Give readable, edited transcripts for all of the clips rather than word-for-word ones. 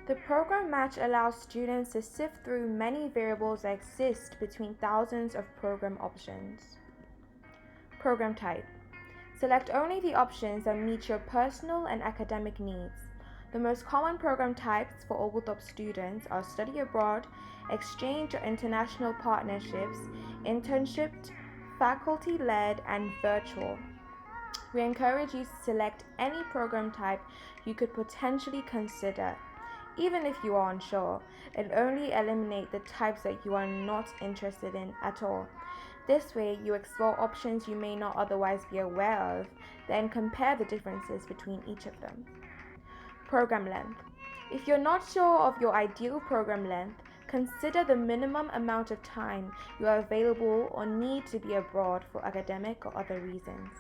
The program match allows students to sift through many variables that exist between thousands of program options. Program type. Select only the options that meet your personal and academic needs. The most common program types for Oglethorpe students are study abroad, exchange or international partnerships, internship, faculty-led, and virtual. We encourage you to select any program type you could potentially consider, even if you are unsure, and only eliminate the types that you are not interested in at all. This way, you explore options you may not otherwise be aware of, then compare the differences between each of them. Program length. If you're not sure of your ideal program length, consider the minimum amount of time you are available or need to be abroad for academic or other reasons.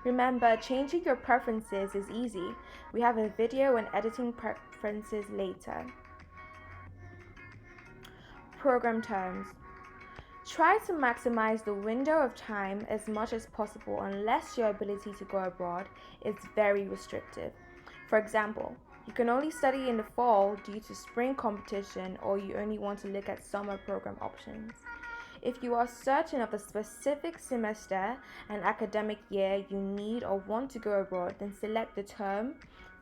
Remember, changing your preferences is easy. We have a video on editing preferences later. Program terms. Try to maximize the window of time as much as possible unless your ability to go abroad is very restrictive. For example, you can only study in the fall due to spring competition, or you only want to look at summer program options. If you are certain of the specific semester and academic year you need or want to go abroad, then select the term,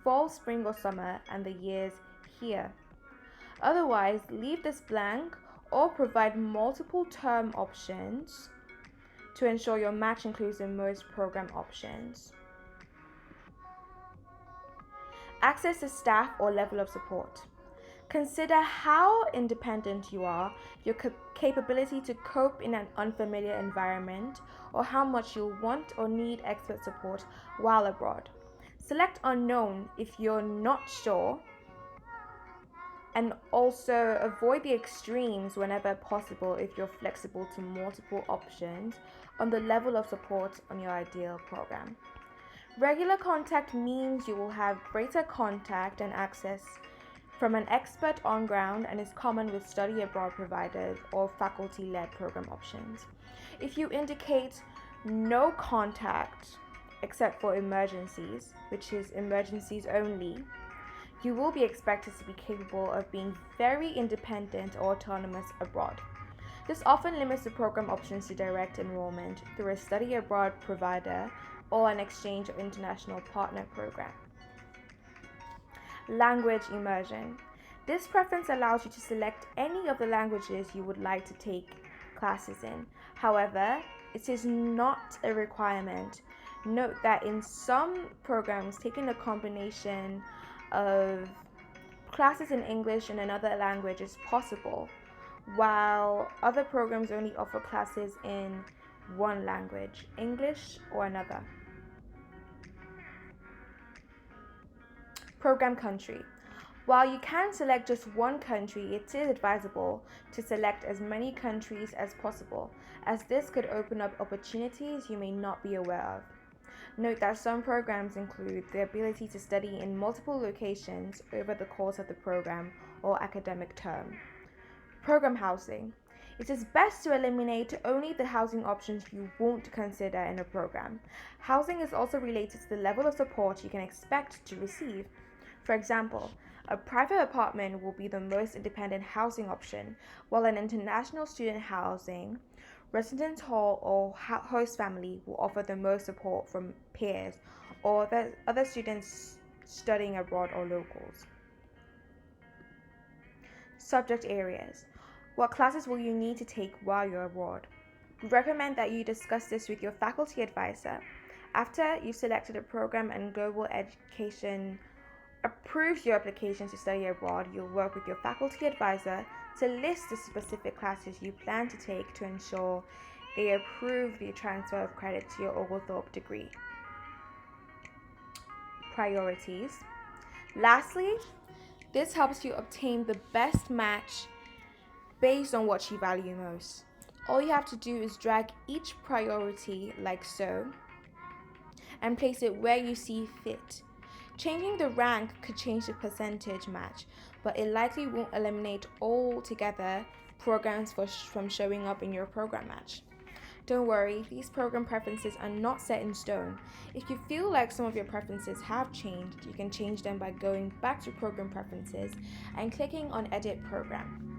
fall, spring, or summer, and the years here. Otherwise, leave this blank or provide multiple term options to ensure your match includes the most program options. Access to staff or level of support. Consider how independent you are, your capability to cope in an unfamiliar environment, or how much you'll want or need expert support while abroad. Select unknown if you're not sure, and also avoid the extremes whenever possible if you're flexible to multiple options on the level of support on your ideal program. Regular contact means you will have greater contact and access from an expert on ground and is common with study abroad providers or faculty-led program options. If you indicate no contact except for emergencies, which is emergencies only, you will be expected to be capable of being very independent or autonomous abroad. This often limits the program options to direct enrollment through a study abroad provider or an exchange or international partner program. Language immersion. This preference allows you to select any of the languages you would like to take classes in. However, it is not a requirement. Note that in some programs, taking a combination of classes in English and another language is possible, while other programs only offer classes in one language, English or another. Program country. While you can select just one country, it is advisable to select as many countries as possible, as this could open up opportunities you may not be aware of. Note that some programs include the ability to study in multiple locations over the course of the program or academic term. Program housing. It is best to eliminate only the housing options you won't consider in a program. Housing is also related to the level of support you can expect to receive. For example, a private apartment will be the most independent housing option, while an international student housing, residence hall, or host family will offer the most support from peers or the other students studying abroad or locals. Subject areas. What classes will you need to take while you're abroad? We recommend that you discuss this with your faculty advisor. After you've selected a program and global education approves your application to study abroad, you'll work with your faculty advisor to list the specific classes you plan to take to ensure they approve the transfer of credit to your Oglethorpe degree. Priorities. Lastly, this helps you obtain the best match based on what you value most. All you have to do is drag each priority like so and place it where you see fit. Changing the rank could change the percentage match, but it likely won't eliminate altogether programs from showing up in your program match. Don't worry, these program preferences are not set in stone. If you feel like some of your preferences have changed, you can change them by going back to Program Preferences and clicking on Edit Program.